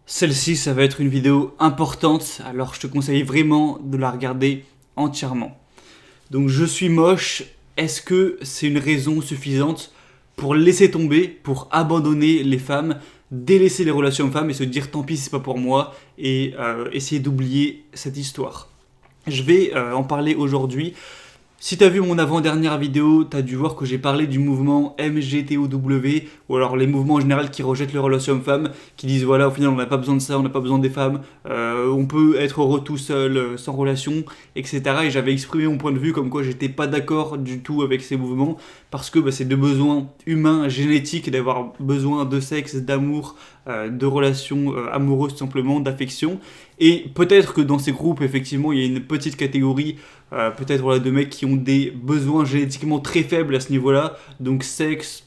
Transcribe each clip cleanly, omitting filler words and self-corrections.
Celle-ci, ça va être une vidéo importante, alors je te conseille vraiment de la regarder entièrement. Donc je suis moche, est-ce que c'est une raison suffisante pour laisser tomber, pour abandonner les femmes, délaisser les relations hommes-femmes et se dire tant pis c'est pas pour moi et essayer d'oublier cette histoire. Je vais en parler aujourd'hui. Si t'as vu mon avant-dernière vidéo, t'as dû voir que j'ai parlé du mouvement MGTOW, ou alors les mouvements en général qui rejettent les relations hommes-femmes, qui disent voilà, au final on n'a pas besoin de ça, on n'a pas besoin des femmes, on peut être heureux tout seul, sans relation, etc. Et j'avais exprimé mon point de vue comme quoi j'étais pas d'accord du tout avec ces mouvements, parce que c'est deux besoins humains, génétiques, d'avoir besoin de sexe, d'amour, de relations amoureuses tout simplement, d'affection. Et peut-être que dans ces groupes, effectivement, il y a une petite catégorie peut-être voilà, de mecs qui ont des besoins génétiquement très faibles à ce niveau-là, donc sexe,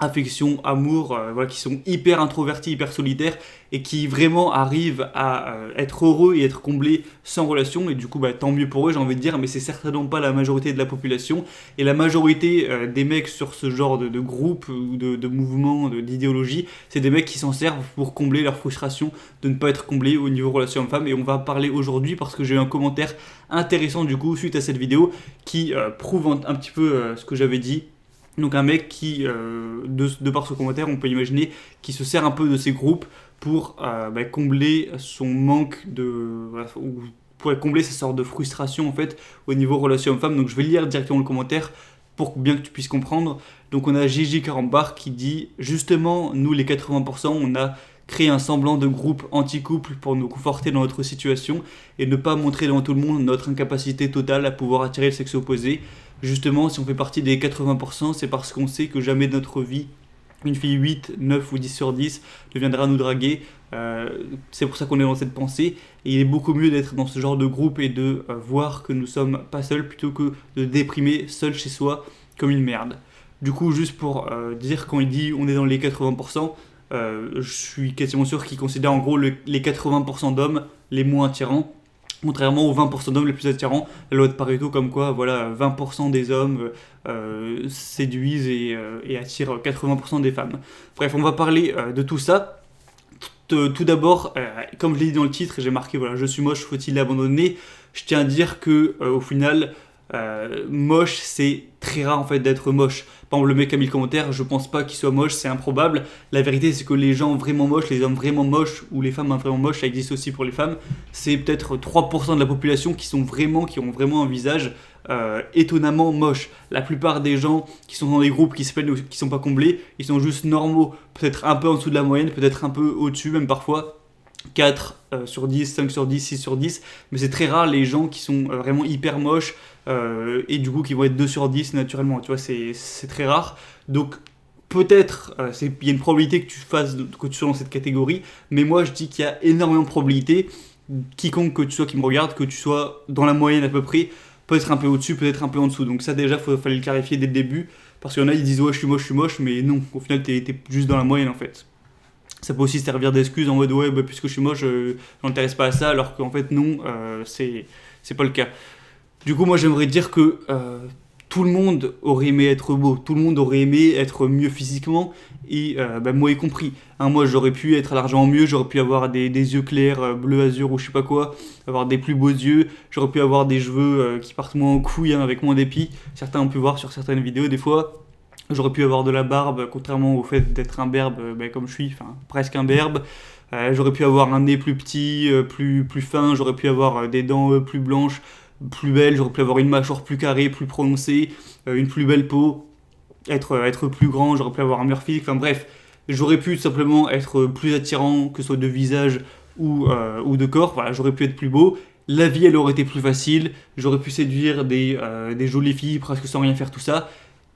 affection, amour, voilà, qui sont hyper introvertis, hyper solitaires et qui vraiment arrivent à être heureux et être comblés sans relation. Et du coup, tant mieux pour eux, j'ai envie de dire, mais c'est certainement pas la majorité de la population. Et la majorité des mecs sur ce genre de groupe ou de mouvement, d'idéologie, c'est des mecs qui s'en servent pour combler leur frustration de ne pas être comblés au niveau relation homme-femme. Et on va parler aujourd'hui parce que j'ai eu un commentaire intéressant du coup suite à cette vidéo qui prouve un petit peu ce que j'avais dit. Donc un mec qui, de par ce commentaire, on peut imaginer, qui se sert un peu de ces groupes pour combler son manque de... ou pour combler sa sorte de frustration en fait au niveau relation homme-femme. Donc je vais lire directement le commentaire pour bien que tu puisses comprendre. Donc on a Gigi Carambar qui dit « Justement, nous les 80%, on a créé un semblant de groupe anti-couple pour nous conforter dans notre situation et ne pas montrer devant tout le monde notre incapacité totale à pouvoir attirer le sexe opposé. Justement, si on fait partie des 80%, c'est parce qu'on sait que jamais de notre vie, une fille 8, 9 ou 10 sur 10 ne viendra nous draguer. C'est pour ça qu'on est dans cette pensée. Et il est beaucoup mieux d'être dans ce genre de groupe et de voir que nous sommes pas seuls plutôt que de déprimer seul chez soi comme une merde. » Du coup, juste pour dire, quand il dit on est dans les 80%, je suis quasiment sûr qu'il considère en gros les 80% d'hommes les moins attirants. Contrairement aux 20% d'hommes les plus attirants, la loi de Pareto, comme quoi voilà, 20% des hommes séduisent et attirent 80% des femmes. Bref, on va parler de tout ça. Tout d'abord, comme je l'ai dit dans le titre, j'ai marqué voilà, je suis moche, faut-il l'abandonner. Je tiens à dire que au final, moche, c'est très rare en fait d'être moche. Par exemple, le mec a mis le commentaire, je pense pas qu'il soit moche, c'est improbable. La vérité, c'est que les gens vraiment moches, les hommes vraiment moches ou les femmes vraiment moches, ça existe aussi pour les femmes. C'est peut-être 3% de la population qui ont vraiment un visage étonnamment moche. La plupart des gens qui sont dans des groupes qui se plaignent ou qui sont pas comblés, ils sont juste normaux, peut-être un peu en dessous de la moyenne, peut-être un peu au-dessus, même parfois. 4 sur 10, 5 sur 10, 6 sur 10, mais c'est très rare les gens qui sont vraiment hyper moches et du coup qui vont être 2 sur 10 naturellement, tu vois, c'est très rare. Donc peut-être, il y a une probabilité que tu sois dans cette catégorie, mais moi je dis qu'il y a énormément de probabilités, quiconque que tu sois qui me regarde, que tu sois dans la moyenne à peu près, peut-être un peu au-dessus, peut-être un peu en dessous. Donc ça déjà, fallait le clarifier dès le début, parce qu'il y en a, ils disent ouais je suis moche, mais non, au final t'es juste dans la moyenne en fait. Ça peut aussi servir d'excuse en mode ouais puisque je suis moche je m'intéresse pas à ça, alors qu'en fait non, c'est pas le cas. Du coup moi j'aimerais dire que tout le monde aurait aimé être beau, tout le monde aurait aimé être mieux physiquement et moi y compris. Hein, moi j'aurais pu être largement mieux, j'aurais pu avoir des yeux clairs, bleu azur ou je sais pas quoi, avoir des plus beaux yeux, j'aurais pu avoir des cheveux qui partent moins en couille avec moins d'épis. Certains ont pu voir sur certaines vidéos des fois. J'aurais pu avoir de la barbe, contrairement au fait d'être un berbe comme je suis, enfin presque un berbe. J'aurais pu avoir un nez plus petit, plus fin, j'aurais pu avoir des dents plus blanches, plus belles, j'aurais pu avoir une mâchoire plus carrée, plus prononcée, une plus belle peau, être plus grand, j'aurais pu avoir un meilleur physique, enfin bref, j'aurais pu tout simplement être plus attirant, que ce soit de visage ou de corps, voilà, j'aurais pu être plus beau. La vie elle aurait été plus facile, j'aurais pu séduire des jolies filles presque sans rien faire tout ça.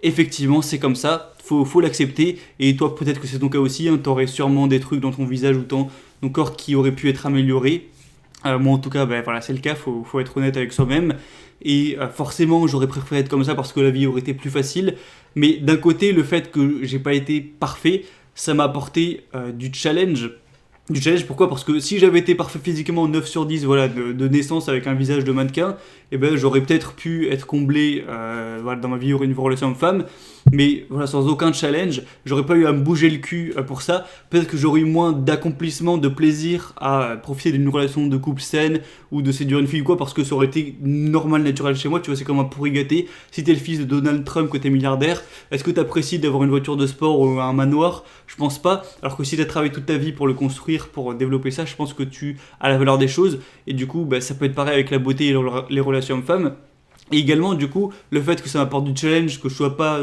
Effectivement, c'est comme ça, faut l'accepter. Et toi, peut-être que c'est ton cas aussi, hein, t'aurais sûrement des trucs dans ton visage ou dans ton corps qui auraient pu être améliorés. Moi, en tout cas, voilà, c'est le cas, faut être honnête avec soi-même. Et forcément, j'aurais préféré être comme ça parce que la vie aurait été plus facile. Mais d'un côté, le fait que j'ai pas été parfait, ça m'a apporté du challenge. Pourquoi ? Parce que si j'avais été parfait physiquement 9 sur 10 voilà, de naissance avec un visage de mannequin, j'aurais peut-être pu être comblé voilà, dans ma vie, une relation homme-femme. mais voilà, sans aucun challenge, j'aurais pas eu à me bouger le cul pour ça. Peut-être que j'aurais eu moins d'accomplissement, de plaisir à profiter d'une relation de couple saine ou de séduire une fille ou quoi, parce que ça aurait été normal, naturel chez moi. Tu vois, c'est comme un pourri gâté. Si t'es le fils de Donald Trump, que t'es milliardaire, est-ce que t'apprécies d'avoir une voiture de sport ou un manoir? Je pense pas. Alors que si t'as travaillé toute ta vie pour le construire, pour développer ça, je pense que tu as la valeur des choses. Et du coup, bah, ça peut être pareil avec la beauté et les relations hommes-femmes. Et également, du coup, le fait que ça m'apporte du challenge, que je sois pas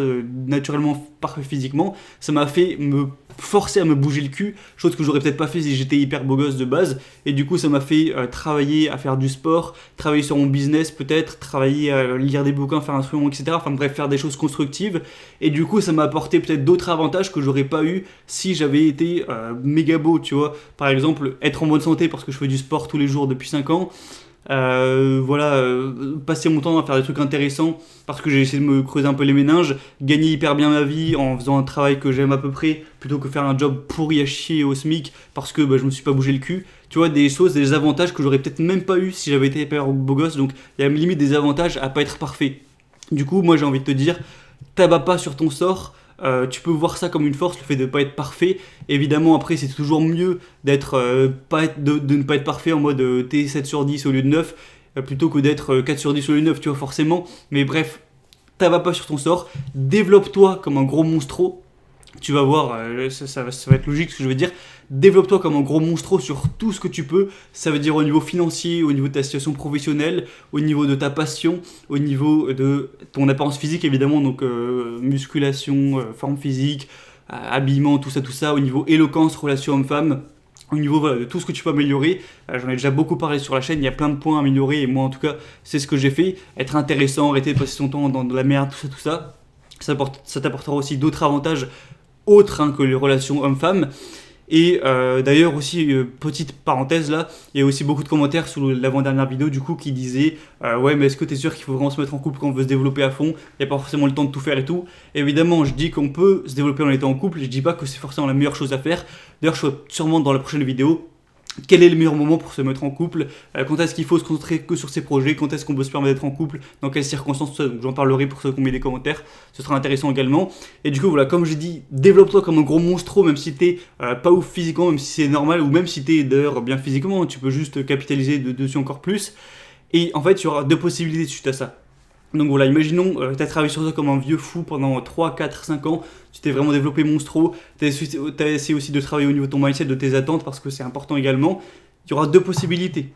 naturellement parfait physiquement, ça m'a fait me forcer à me bouger le cul, chose que j'aurais peut-être pas fait si j'étais hyper beau gosse de base. Et du coup, ça m'a fait travailler à faire du sport, travailler sur mon business peut-être, travailler à lire des bouquins, faire un instrument, etc. Enfin bref, faire des choses constructives. Et du coup, ça m'a apporté peut-être d'autres avantages que j'aurais pas eu si j'avais été méga beau, tu vois. Par exemple, être en bonne santé parce que je fais du sport tous les jours depuis 5 ans. Passer mon temps à faire des trucs intéressants parce que j'ai essayé de me creuser un peu les méninges, gagner hyper bien ma vie en faisant un travail que j'aime à peu près plutôt que faire un job pourri à chier au SMIC parce que je me suis pas bougé le cul. Tu vois, des choses, des avantages que j'aurais peut-être même pas eu si j'avais été hyper beau gosse. Donc il y a limite des avantages à pas être parfait. Du coup, moi j'ai envie de te dire, t'abats pas sur ton sort. Tu peux voir ça comme une force, le fait de ne pas être parfait. Évidemment, après, c'est toujours mieux de ne pas être parfait en mode t'es 7 sur 10 au lieu de 9, plutôt que d'être 4 sur 10 au lieu de 9, tu vois, forcément. Mais bref, t'abats pas sur ton sort, développe-toi comme un gros monstro. Tu vas voir, ça va être logique ce que je veux dire. Développe-toi comme un gros monstro sur tout ce que tu peux. Ça veut dire au niveau financier, au niveau de ta situation professionnelle, au niveau de ta passion, au niveau de ton apparence physique évidemment, donc musculation, forme physique, habillement, tout ça, au niveau éloquence, relation homme-femme. Au niveau voilà, de tout ce que tu peux améliorer, j'en ai déjà beaucoup parlé sur la chaîne, il y a plein de points à améliorer et moi en tout cas c'est ce que j'ai fait. Être intéressant, arrêter de passer son temps dans de la merde, tout ça. Ça t'apportera aussi d'autres avantages autres que les relations hommes-femmes. Et d'ailleurs aussi, petite parenthèse là, il y a aussi beaucoup de commentaires sous l'avant-dernière vidéo du coup qui disaient ouais mais est-ce que t'es sûr qu'il faut vraiment se mettre en couple quand on veut se développer à fond? Il n'y a pas forcément le temps de tout faire et tout. Évidemment je dis qu'on peut se développer en étant en couple, je dis pas que c'est forcément la meilleure chose à faire. D'ailleurs je ferai sûrement dans la prochaine vidéo quel est le meilleur moment pour se mettre en couple, quand est-ce qu'il faut se concentrer que sur ses projets, quand est-ce qu'on peut se permettre d'être en couple, dans quelles circonstances, tout ça. Donc j'en parlerai pour ceux qui ont mis des commentaires, ce sera intéressant également. Et du coup voilà, comme j'ai dit, développe-toi comme un gros monstro, même si t'es pas ouf physiquement, même si c'est normal, ou même si t'es d'ailleurs bien physiquement, tu peux juste capitaliser dessus encore plus. Et en fait il y aura deux possibilités suite à ça. Donc voilà, imaginons, tu as travaillé sur ça comme un vieux fou pendant 3, 4, 5 ans, tu t'es vraiment développé monstro, tu as essayé aussi de travailler au niveau de ton mindset, de tes attentes, parce que c'est important également. Il y aura deux possibilités.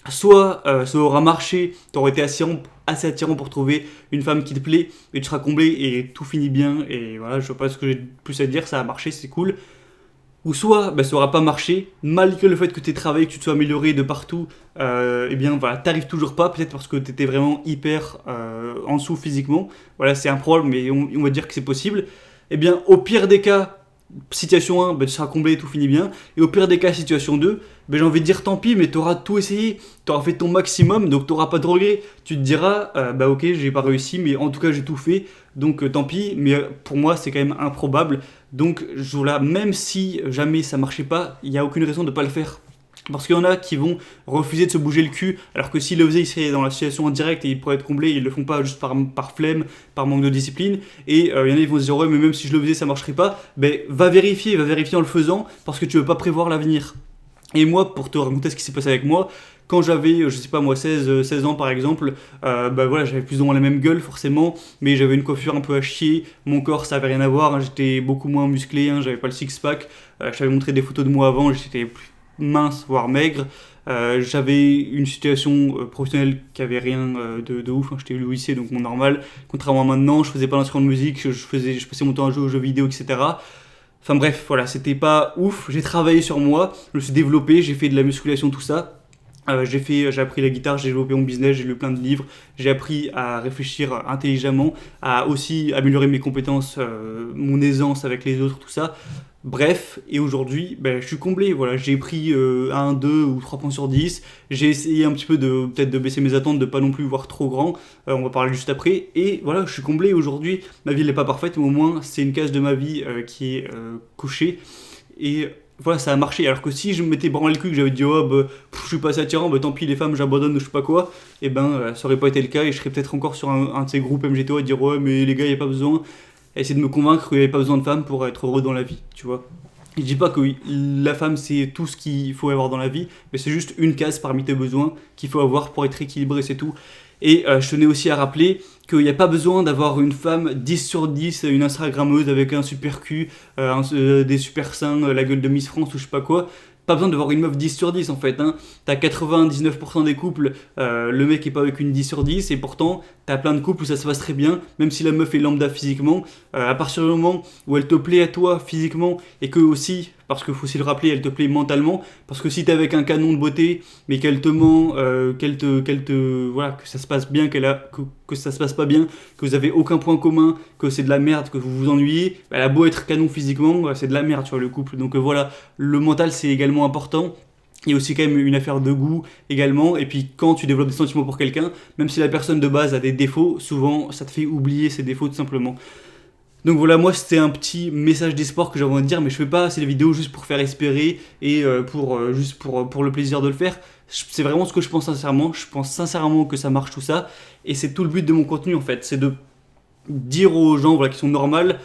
Soit ça aura marché, tu auras été assez attirant pour trouver une femme qui te plaît, et tu seras comblé et tout finit bien, et voilà, je sais pas ce que j'ai de plus à dire, ça a marché, c'est cool. Ou soit ça aura pas marché, malgré le fait que tu aies travaillé, que tu te sois amélioré de partout, et bien voilà, t'arrives toujours pas, peut-être parce que tu étais vraiment hyper en dessous physiquement. Voilà, c'est un problème, mais on va dire que c'est possible. Et bien, au pire des cas, situation 1, tu seras comblé, tout finit bien. Et au pire des cas, situation 2, j'ai envie de dire tant pis, mais tu auras tout essayé, tu auras fait ton maximum, donc tu n'auras pas de regrets. Tu te diras, ok, j'ai pas réussi, mais en tout cas j'ai tout fait, donc tant pis, mais pour moi c'est quand même improbable. Donc voilà, même si jamais ça marchait pas, il n'y a aucune raison de ne pas le faire. Parce qu'il y en a qui vont refuser de se bouger le cul, alors que s'ils le faisaient, ils seraient dans la situation indirecte et ils pourraient être comblés, ils le font pas juste par flemme, par manque de discipline. Et il y en a qui vont se dire, ouais, mais même si je le faisais, ça marcherait pas. Va vérifier en le faisant, parce que tu veux pas prévoir l'avenir. Et moi, pour te raconter ce qui s'est passé avec moi, quand j'avais, je sais pas moi, 16 ans par exemple, voilà, j'avais plus ou moins la même gueule forcément, mais j'avais une coiffure un peu à chier, mon corps ça avait rien à voir, j'étais beaucoup moins musclé, j'avais pas le six-pack, je t'avais montré des photos de moi avant, j'étais plus mince, voire maigre, j'avais une situation professionnelle qui avait rien de ouf, j'étais au lycée donc mon normal, contrairement à maintenant, je faisais pas d'instrument de musique, je passais mon temps à jouer aux jeux vidéo, etc. Enfin bref, voilà, c'était pas ouf, j'ai travaillé sur moi, je me suis développé, j'ai fait de la musculation, tout ça. J'ai appris la guitare, j'ai développé mon business, j'ai lu plein de livres, j'ai appris à réfléchir intelligemment, à aussi améliorer mes compétences, mon aisance avec les autres, tout ça. Bref, et aujourd'hui, je suis comblé, voilà, j'ai pris 1, 2 ou 3 points sur 10, j'ai essayé un petit peu peut-être de baisser mes attentes, de pas non plus voir trop grand, on va parler juste après, et voilà, je suis comblé aujourd'hui, ma vie n'est pas parfaite, mais au moins c'est une case de ma vie qui est cochée, et voilà, ça a marché. Alors que si je m'étais branlé le cul, que j'avais dit je suis pas assez attirant, tant pis les femmes, j'abandonne, je sais pas quoi, et ça aurait pas été le cas et je serais peut-être encore sur un de ces groupes MGTO à dire ouais mais les gars y a pas besoin. à essayer de me convaincre qu'il n'y avait pas besoin de femme pour être heureux dans la vie, tu vois. Je dis pas que la femme c'est tout ce qu'il faut avoir dans la vie, mais c'est juste une case parmi tes besoins qu'il faut avoir pour être équilibré, c'est tout. Et je tenais aussi à rappeler qu'il n'y a pas besoin d'avoir une femme 10 sur 10, une Instagrammeuse avec un super cul, des super seins, la gueule de Miss France ou je sais pas quoi. Pas besoin d'avoir une meuf 10 sur 10 en fait. Hein. T'as 99% des couples, le mec est pas avec une 10 sur 10 et pourtant t'as plein de couples où ça se passe très bien, même si la meuf est lambda physiquement. À partir du moment où elle te plaît à toi physiquement et que aussi, parce qu'il faut aussi le rappeler, elle te plaît mentalement, parce que si t'es avec un canon de beauté mais qu'elle te ment, voilà, que ça se passe bien, que ça se passe pas bien, que vous avez aucun point commun, que c'est de la merde, que vous vous ennuyez, elle a beau être canon physiquement, c'est de la merde sur le couple. Donc voilà, le mental c'est également important. Il y a aussi quand même une affaire de goût également, et puis quand tu développes des sentiments pour quelqu'un, même si la personne de base a des défauts, souvent ça te fait oublier ses défauts tout simplement. Donc voilà, moi c'était un petit message d'espoir que j'avais envie de dire, mais je fais pas ces vidéos juste pour faire espérer et juste pour le plaisir de le faire. C'est vraiment ce que je pense sincèrement, je pense sincèrement que ça marche tout ça, et c'est tout le but de mon contenu en fait, c'est de dire aux gens voilà, qui sont normales,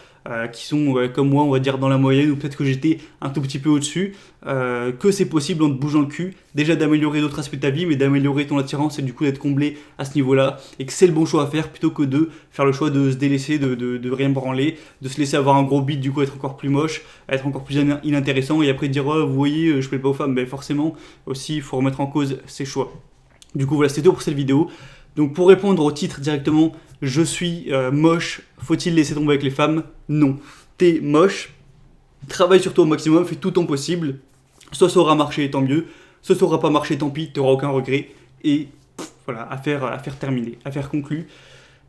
qui sont comme moi, on va dire dans la moyenne, ou peut-être que j'étais un tout petit peu au-dessus, que c'est possible en te bougeant le cul, déjà d'améliorer d'autres aspects de ta vie, mais d'améliorer ton attirance et du coup d'être comblé à ce niveau-là, et que c'est le bon choix à faire plutôt que de faire le choix de se délaisser, de rien branler, de se laisser avoir un gros beat, du coup être encore plus moche, être encore plus inintéressant, et après dire oh, vous voyez, je plais pas aux femmes, mais forcément aussi il faut remettre en cause ses choix. Du coup voilà, c'était tout pour cette vidéo. Donc pour répondre au titre directement, je suis moche, faut-il laisser tomber avec les femmes? Non. T'es moche, travaille sur toi au maximum, fais tout ton possible, soit ça aura marché, tant mieux, soit ça aura pas marché, tant pis, t'auras aucun regret, et voilà, affaire terminée, affaire conclue.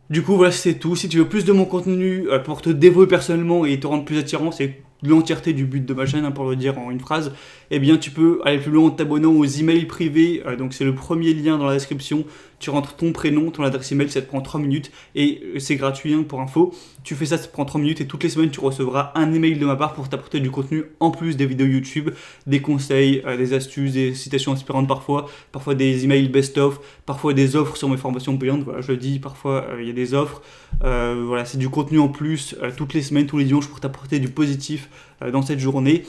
Du coup voilà, c'est tout. Si tu veux plus de mon contenu pour te dévouer personnellement et te rendre plus attirant, c'est l'entièreté du but de ma chaîne, hein, pour le dire en une phrase, eh bien tu peux aller plus loin en t'abonnant aux emails privés, donc c'est le premier lien dans la description, tu rentres ton prénom, ton adresse email, ça te prend 3 minutes et c'est gratuit hein, pour info, tu fais ça, ça te prend 3 minutes et toutes les semaines tu recevras un email de ma part pour t'apporter du contenu en plus des vidéos YouTube, des conseils, des astuces, des citations inspirantes parfois des emails best-of, parfois des offres sur mes formations payantes, voilà je le dis, parfois il y a des offres, voilà c'est du contenu en plus toutes les semaines, tous les dimanches pour t'apporter du positif dans cette journée.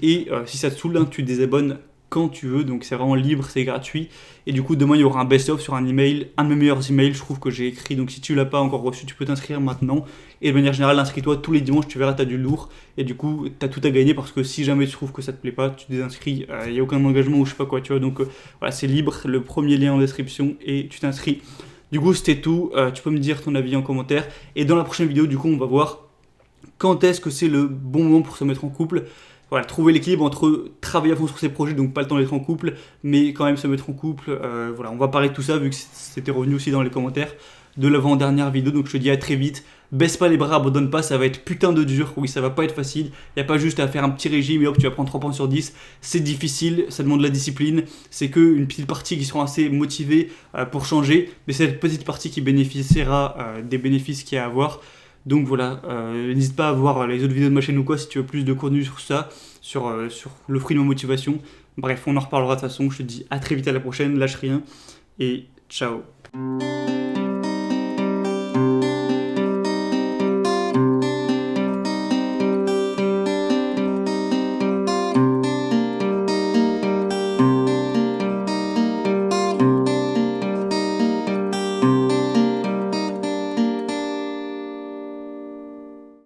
Et si ça te saoule, hein, tu te désabonnes quand tu veux, donc c'est vraiment libre, c'est gratuit. Et du coup, demain il y aura un best-of sur un email, un de mes meilleurs emails, je trouve que j'ai écrit. Donc si tu l'as pas encore reçu, tu peux t'inscrire maintenant. Et de manière générale, inscris-toi tous les dimanches, tu verras, t'as du lourd. Et du coup, t'as tout à gagner parce que si jamais tu trouves que ça te plaît pas, tu te désinscris. Il n'y a aucun engagement ou je sais pas quoi, tu vois. Donc voilà, c'est libre, le premier lien en description et tu t'inscris. Du coup, c'était tout. Tu peux me dire ton avis en commentaire. Et dans la prochaine vidéo, du coup, on va voir quand est-ce que c'est le bon moment pour se mettre en couple. Voilà, trouver l'équilibre entre travailler à fond sur ses projets, donc pas le temps d'être en couple, mais quand même se mettre en couple. Voilà, on va parler de tout ça vu que c'était revenu aussi dans les commentaires de l'avant-dernière vidéo. Donc je te dis à très vite. Baisse pas les bras, abandonne pas, ça va être putain de dur. Oui, ça va pas être facile. Il n'y a pas juste à faire un petit régime et hop, tu vas prendre 3 points sur 10. C'est difficile, ça demande de la discipline. C'est qu'une petite partie qui sera assez motivée pour changer, mais c'est cette petite partie qui bénéficiera des bénéfices qu'il y a à avoir. Donc voilà, n'hésite pas à voir les autres vidéos de ma chaîne ou quoi si tu veux plus de contenu sur ça, sur le fruit de ma motivation. Bref, on en reparlera de toute façon, je te dis à très vite à la prochaine, lâche rien et ciao.